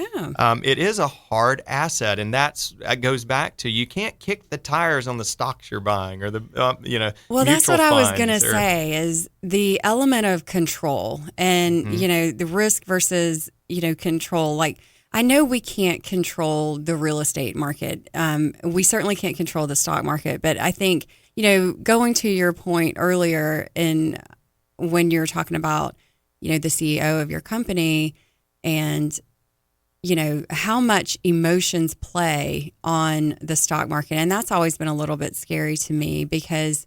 it is a hard asset. And that goes back to, you can't kick the tires on the stocks you're buying or the, Well, that's what I was going to say is the element of control and, the risk versus, control. Like, I know we can't control the real estate market. We certainly can't control the stock market. But I think, going to your point earlier when you're talking about, the CEO of your company and, how much emotions play on the stock market. And that's always been a little bit scary to me because,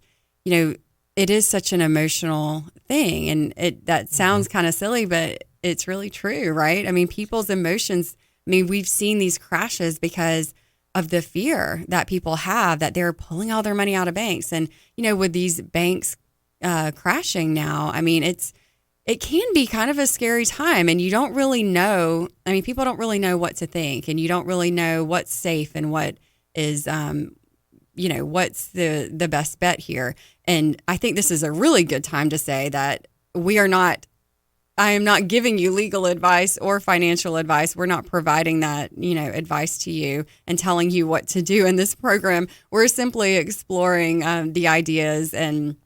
it is such an emotional thing. And that sounds kind of silly, but it's really true, right? I mean, people's emotions, we've seen these crashes because of the fear that people have that they're pulling all their money out of banks. And, with these banks crashing now, it can be kind of a scary time and you don't really know. People don't really know what to think and you don't really know what's safe and what is, what's the best bet here. And I think this is a really good time to say that I am not giving you legal advice or financial advice. We're not providing that, advice to you and telling you what to do in this program. We're simply exploring the ideas and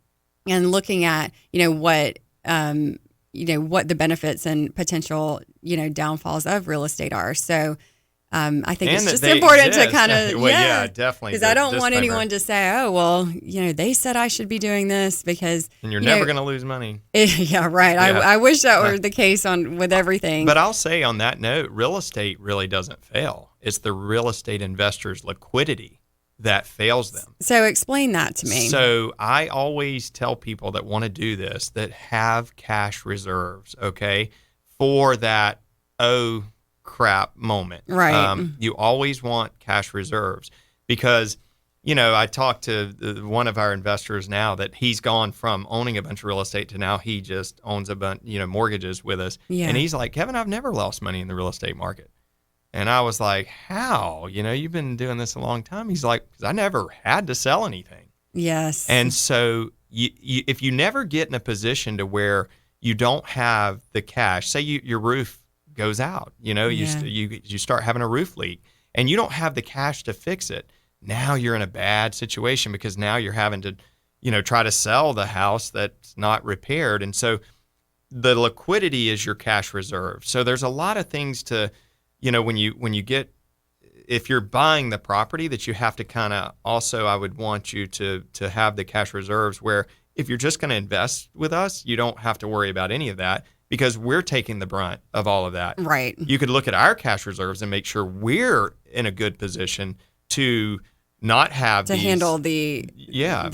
looking at, what the benefits and potential, downfalls of real estate are. So I think it's just important to kind of, definitely. Because I don't want anyone to say, oh, well, they said I should be doing this because. And you're never going to lose money. Yeah, right. Yeah. I wish that were the case with everything. But I'll say on that note, real estate really doesn't fail. It's the real estate investors' liquidity that fails them. So explain that to me. So I always tell people that want to do this that have cash reserves, okay, for that, crap moment. Right. You always want cash reserves because, I talked to one of our investors now that he's gone from owning a bunch of real estate to now he just owns a bunch, mortgages with us. Yeah. And he's like, Kevin, I've never lost money in the real estate market. And I was like, how? You've been doing this a long time. He's like, because I never had to sell anything. Yes. And so if you never get in a position to where you don't have the cash, say your roof goes out, you start having a roof leak and you don't have the cash to fix it. Now you're in a bad situation because now you're having to, try to sell the house that's not repaired. And so the liquidity is your cash reserve. So there's a lot of things to, when you get, if you're buying the property that you have to kind of also, I would want you to have the cash reserves where if you're just going to invest with us, you don't have to worry about any of that. Because we're taking the brunt of all of that. Right. You could look at our cash reserves and make sure we're in a good position to not have to handle the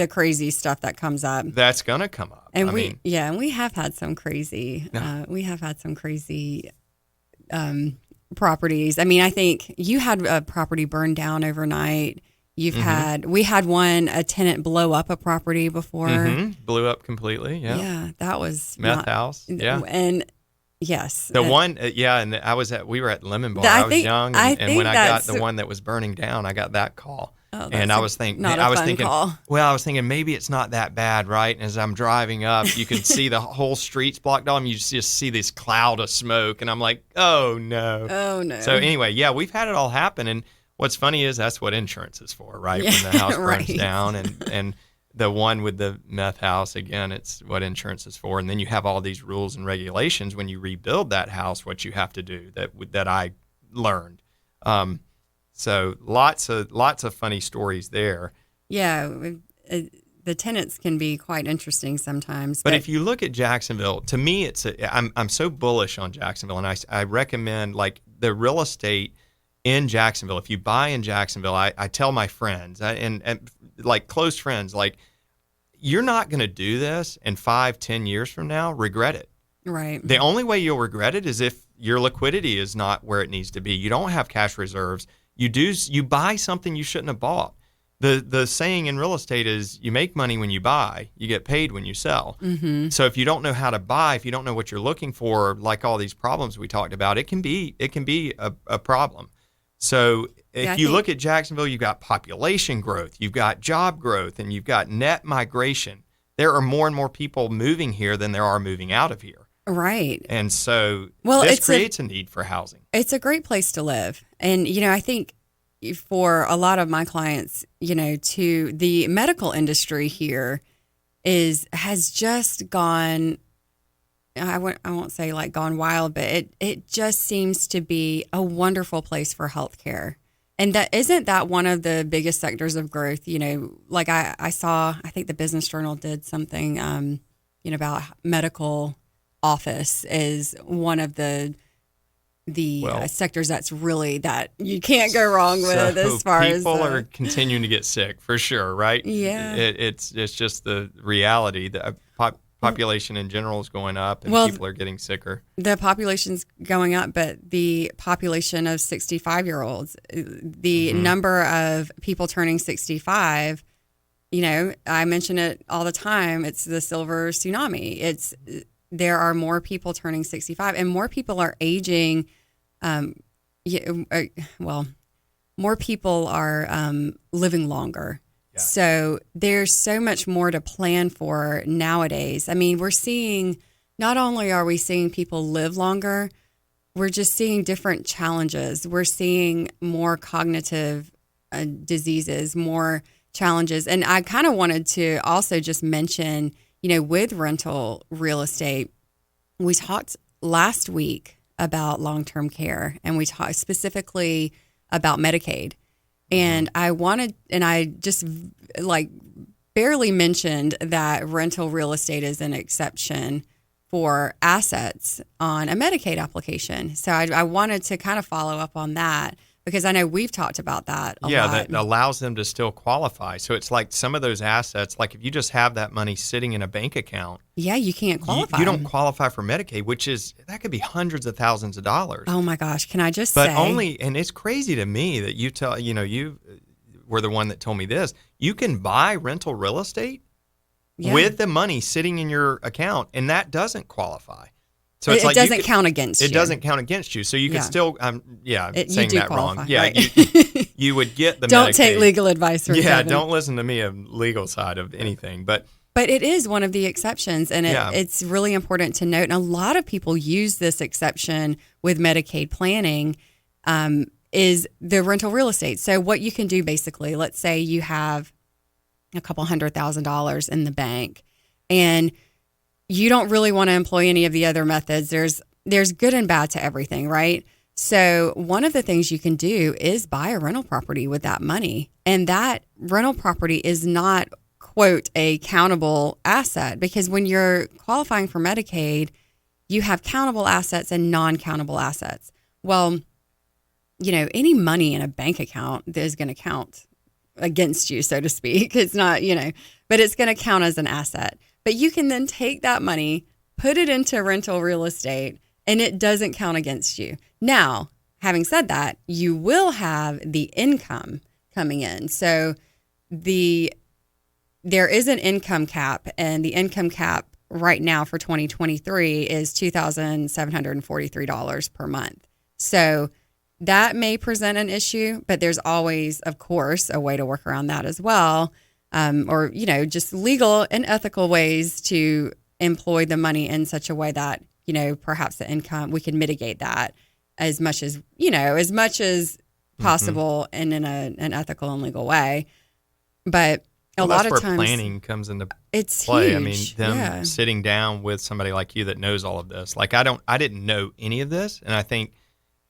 crazy stuff that comes up. That's gonna come up. And we have had some crazy properties. I think you had a property burned down overnight You've we had a tenant blow up a property before. Blew up completely. Yeah. Yeah, that was Meth house. Yeah. And yes. The one, and we were at Lemon Bar. I was young. And when I got the one that was burning down, I got that call. Oh, and I was thinking, call. Well, I was thinking maybe it's not that bad, right? And as I'm driving up, you can see the whole streets blocked off, and you just see this cloud of smoke, and I'm like, oh no. Oh no. So anyway, yeah, we've had it all happen, and what's funny is that's what insurance is for, right? Yeah, when the house burns right. down, and the one with the meth house, again, it's what insurance is for, and then you have all these rules and regulations when you rebuild that house, what you have to do that I learned. So lots of funny stories there. Yeah, the tenants can be quite interesting sometimes. But if you look at Jacksonville, to me, I'm so bullish on Jacksonville, and I recommend like the real estate in Jacksonville. If you buy in Jacksonville, I tell my friends and like close friends, like you're not going to do this in 5-10 years from now, regret it. Right. The only way you'll regret it is if your liquidity is not where it needs to be. You don't have cash reserves. You buy something you shouldn't have bought. The saying in real estate is you make money when you buy, you get paid when you sell. Mm-hmm. So if you don't know how to buy, if you don't know what you're looking for, like all these problems we talked about, it can be a problem. So if you look at Jacksonville, you've got population growth, you've got job growth, and you've got net migration. There are more and more people moving here than there are moving out of here. Right. And so this creates a need for housing. It's a great place to live. And, I think for a lot of my clients, to the medical industry here has just gone, I won't say like gone wild, but it just seems to be a wonderful place for healthcare. And isn't that one of the biggest sectors of growth? Like I saw, I think the Business Journal did something, about medical office is one of the sectors that's really that you can't go wrong with as far as people are continuing to get sick for sure, right? Yeah, it's just the reality. The population in general is going up, and people are getting sicker. The population's going up, but the population of 65-year-olds, the number of people turning 65. I mention it all the time. It's the silver tsunami. There are more people turning 65, and more people are aging. More people are living longer. Yeah. So there's so much more to plan for nowadays. I mean, not only are we seeing people live longer, we're just seeing different challenges. We're seeing more cognitive diseases, more challenges. And I kind of wanted to also just mention, with rental real estate, we talked last week about long-term care, and we talked specifically about Medicaid. And I just like barely mentioned that rental real estate is an exception for assets on a Medicaid application. So I wanted to kind of follow up on that, because I know we've talked about that a lot. Yeah, that allows them to still qualify. So it's like some of those assets, like if you just have that money sitting in a bank account. Yeah, you can't qualify. You don't qualify for Medicaid, that could be hundreds of thousands of dollars. Oh my gosh, can I just say? And it's crazy to me that you were the one that told me this. You can buy rental real estate with the money sitting in your account, and that doesn't qualify. So it doesn't count against you. It doesn't count against you. So you could still, saying that qualify, wrong. Yeah, right? you would get the Don't Medicaid. take legal advice from Kevin. Don't listen to me on legal side of anything. But it is one of the exceptions, and it's really important to note. And a lot of people use this exception with Medicaid planning is the rental real estate. So what you can do basically, let's say you have a couple $100,000 in the bank, and you don't really want to employ any of the other methods. There's good and bad to everything, right? So one of the things you can do is buy a rental property with that money. And that rental property is not, quote, a countable asset, because when you're qualifying for Medicaid, you have countable assets and non-countable assets. Well, any money in a bank account is going to count against you, so to speak. It's not, but it's going to count as an asset. But you can then take that money, put it into rental real estate, and it doesn't count against you. Now, having said that, you will have the income coming in. So there is an income cap, and the income cap right now for 2023 is $2,743 per month. So that may present an issue, but there's always, of course, a way to work around that as well. Or, just legal and ethical ways to employ the money in such a way that, perhaps the income, we can mitigate that as much as possible and in an ethical and legal way. But a lot of that's times where planning comes into it's play. huge. I mean, them sitting down with somebody like you that knows all of this. Like I didn't know any of this, and I think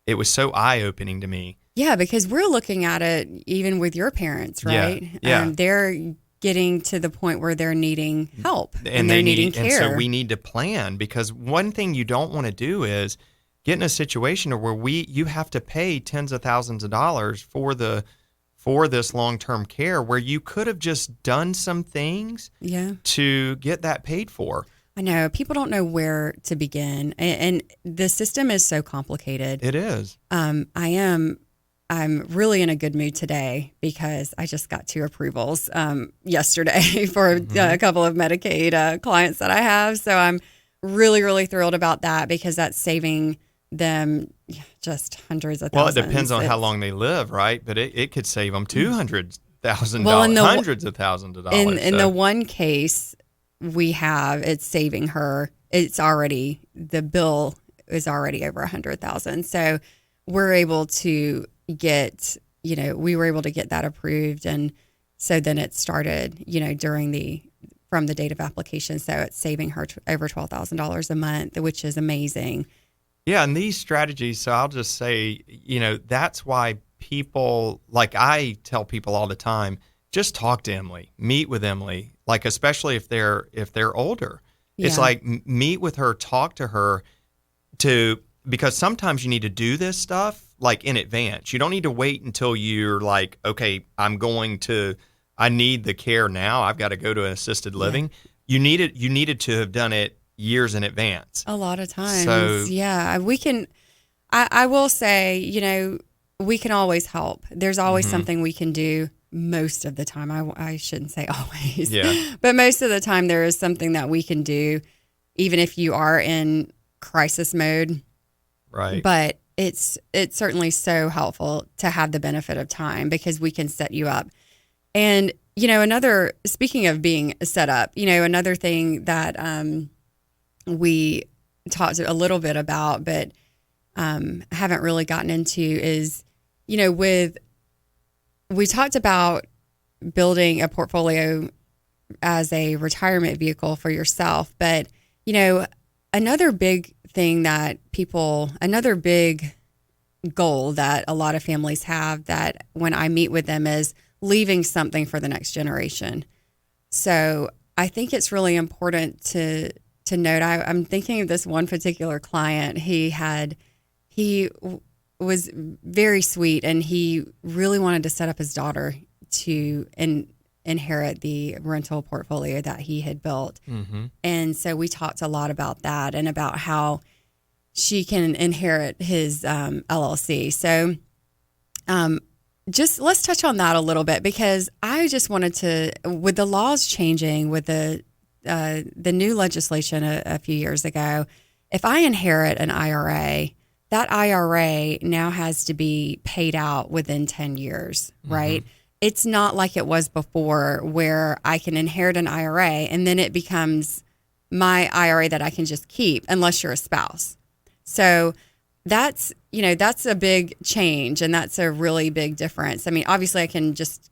it was so eye-opening to me. Yeah, because we're looking at it even with your parents, right? Yeah. They're getting to the point where they're needing help and they're needing care. And so we need to plan, because one thing you don't want to do is get in a situation where you have to pay tens of thousands of dollars for this long-term care, where you could have just done some things to get that paid for. I know. People don't know where to begin. And the system is so complicated. It is. I'm really in a good mood today because I just got 2 approvals yesterday for a couple of Medicaid clients that I have. So I'm really, really thrilled about that, because that's saving them just hundreds of thousands. Well, it depends on how long they live, right? But it could save them $200,000, hundreds of thousands of dollars. In the one case we have, it's saving her. The bill is already over $100,000. So we're able to get, we were able to get that approved. And so then it started, from the date of application. So it's saving her over $12,000 a month, which is amazing. Yeah, and these strategies, so I'll just say, that's why people, like I tell people all the time, just talk to Emily, meet with Emily, like especially if they're older. Yeah. It's like meet with her, talk to her, because sometimes you need to do this stuff like in advance. You don't need to wait until you're like, okay, I need the care now. I've got to go to an assisted living. You needed to have done it years in advance. A lot of times. So, yeah, we can, I will say, we can always help. There's always something we can do most of the time. I shouldn't say always, but most of the time there is something that we can do, even if you are in crisis mode. Right. But it's certainly so helpful to have the benefit of time, because we can set you up. And, speaking of being set up, another thing that, we talked a little bit about, but haven't really gotten into is, we talked about building a portfolio as a retirement vehicle for yourself. But, another big goal that a lot of families have, that when I meet with them, is leaving something for the next generation. So I think it's really important to note, I'm thinking of this one particular client. He was very sweet, and he really wanted to set up his daughter to inherit the rental portfolio that he had built. Mm-hmm. And so we talked a lot about that and about how she can inherit his LLC. So just let's touch on that a little bit, because I just wanted to, with the laws changing, with the new legislation a few years ago, if I inherit an IRA, that IRA now has to be paid out within 10 years, right? Mm-hmm. It's not like it was before, where I can inherit an IRA and then it becomes my IRA that I can just keep unless you're a spouse. So that's a big change, and that's a really big difference. I mean, obviously I can just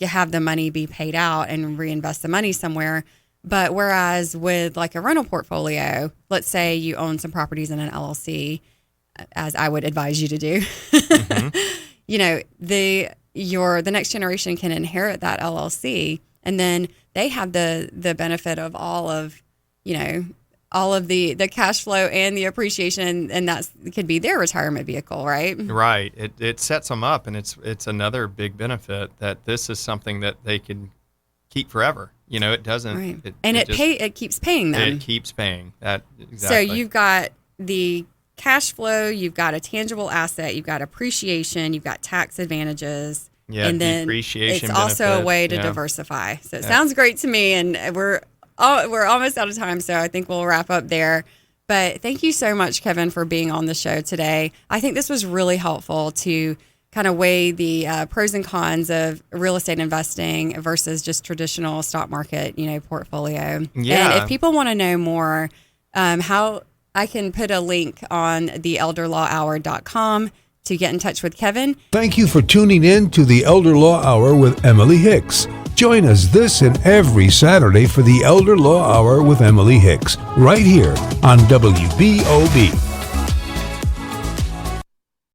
have the money be paid out and reinvest the money somewhere. But whereas with like a rental portfolio, let's say you own some properties in an LLC, as I would advise you to do, the next generation can inherit that LLC, and then they have the benefit of all of the cash flow and the appreciation, and that could be their retirement vehicle, right? Right. It sets them up, and it's another big benefit that this is something that they can keep forever. It doesn't. Right. It keeps paying them. It keeps paying that. Exactly. So you've got the cash flow, you've got a tangible asset, you've got appreciation, you've got tax advantages. Yeah, and then depreciation it's also a benefit, way to yeah. diversify. So it sounds great to me, and we're almost out of time, so I think we'll wrap up there. But thank you so much, Kevin, for being on the show today. I think this was really helpful to kind of weigh the pros and cons of real estate investing versus just traditional stock market, portfolio. Yeah. And if people want to know more, how I can put a link on theelderlawhour.com to get in touch with Kevin. Thank you for tuning in to the Elder Law Hour with Emily Hicks. Join us this and every Saturday for the Elder Law Hour with Emily Hicks, right here on WBOB.